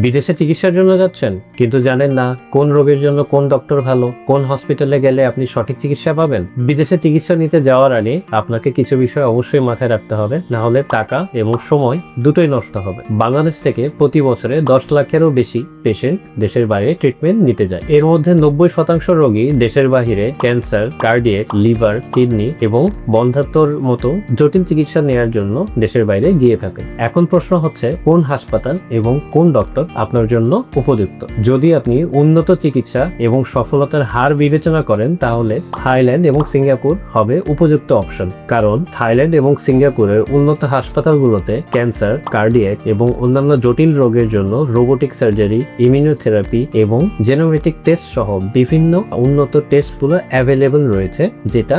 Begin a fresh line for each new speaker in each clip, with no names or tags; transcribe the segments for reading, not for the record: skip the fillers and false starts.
বিদেশে চিকিৎসার জন্য যাচ্ছেন কিন্তু জানেন না কোন রোগের জন্য কোন ডক্টর ভালো, কোন হসপিটালে গেলে আপনি সঠিক চিকিৎসা পাবেন। বিদেশে চিকিৎসা নিতে যাওয়ার আগে আপনাকে কিছু বিষয় অবশ্যই মাথায় রাখতে হবে, না হলে টাকা এবং সময় দুটোই নষ্ট হবে। বাংলাদেশ থেকে প্রতি বছরে 10 লাখেরও বেশি পেশেন্ট দেশের বাইরে ট্রিটমেন্ট নিতে যায়। এর মধ্যে 90% রোগী দেশের বাইরে ক্যান্সার, কার্ডিয়াক, লিভার, কিডনি এবং বন্ধ্যাত্বর মতো জটিল চিকিৎসা নেওয়ার জন্য দেশের বাইরে গিয়ে থাকে। এখন প্রশ্ন হচ্ছে কোন হাসপাতাল এবং কোন ডক্টর আপনার জন্য উপযুক্ত। যদি আপনি উন্নত চিকিৎসা এবং সফলতার হার বিবেচনা করেন তাহলে থাইল্যান্ড এবং সিঙ্গাপুর হবে উপযুক্ত অপশন, কারণ থাইল্যান্ড এবং সিঙ্গাপুরের উন্নত হাসপাতালগুলোতে ক্যান্সার, কার্ডিয়াক এবং অন্যান্য জটিল রোগের জন্য রোবোটিক সার্জারি, ইমিউনোথেরাপি এবং জেনোমেটিক টেস্ট সহ বিভিন্ন উন্নত টেস্টগুলো অ্যাভেলেবল রয়েছে, যেটা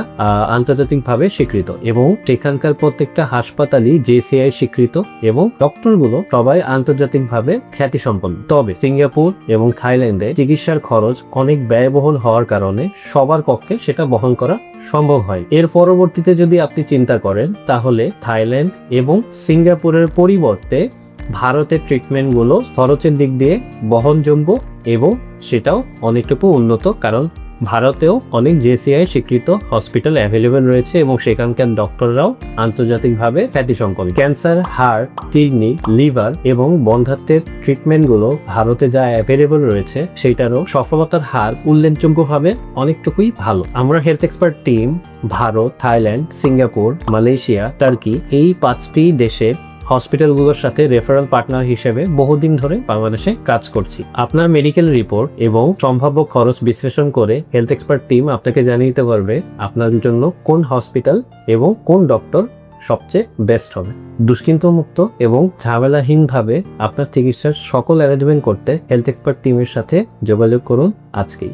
আন্তর্জাতিকভাবে স্বীকৃত এবং সেখানকার প্রত্যেকটা হাসপাতালই JCI স্বীকৃত এবং ডক্টরগুলো সবাই আন্তর্জাতিকভাবে খ্যাতিসম্পন্ন। তবে সিঙ্গাপুর এবং থাইল্যান্ডে চিকিৎসার খরচ অনেক ব্যয়বহুল হওয়ার কারণে সবার পক্ষে সেটা বহন করা সম্ভব হয়। এর পরবর্তীতে যদি আপনি চিন্তা করেন তাহলে থাইল্যান্ড এবং সিঙ্গাপুরের পরিবর্তে ভারতের ট্রিটমেন্টগুলো খরচের দিক দিয়ে বহনযোগ্য এবং সেটাও অনেকটুকু উন্নত, কারণ ভারতেও অনেক JCI স্বীকৃত হসপিটাল অ্যাভেলেবেল রয়েছে এবং সেখানকার ডক্টররাও আন্তর্জাতিকভাবে খ্যাতিসম্পন্ন। ক্যান্সার, হার্ট, কিডনি, লিভার এবং বন্ধ্যাত্বের ট্রিটমেন্টগুলো ভারতে যা অ্যাভেলেবেল রয়েছে সেটারও সফলতার হার উল্লেখযোগ্যভাবে অনেকটুকুই ভালো। আমরা health expert team Bharat, Thailand, Singapore, Malaysia, turkey এই 5টি দেশের হসপিটালগুলোর সাথে রেফারেল পার্টনার হিসেবে বহুদিন ধরে বাংলাদেশে কাজ করছি। আপনার মেডিকেল রিপোর্ট এবং সম্ভাব্য খরচ বিশ্লেষণ করে হেলথ এক্সপার্ট টিম আপনাকে জানিয়ে দিতে পারবে আপনার জন্য কোন হসপিটাল এবং কোন ডক্টর সবচেয়ে বেস্ট হবে। দুশ্চিন্তামুক্ত এবং ঝামেলাহীনভাবে আপনার চিকিৎসার সকল অ্যারেঞ্জমেন্ট করতে হেলথ এক্সপার্ট টিমের সাথে যোগাযোগ করুন আজকেই।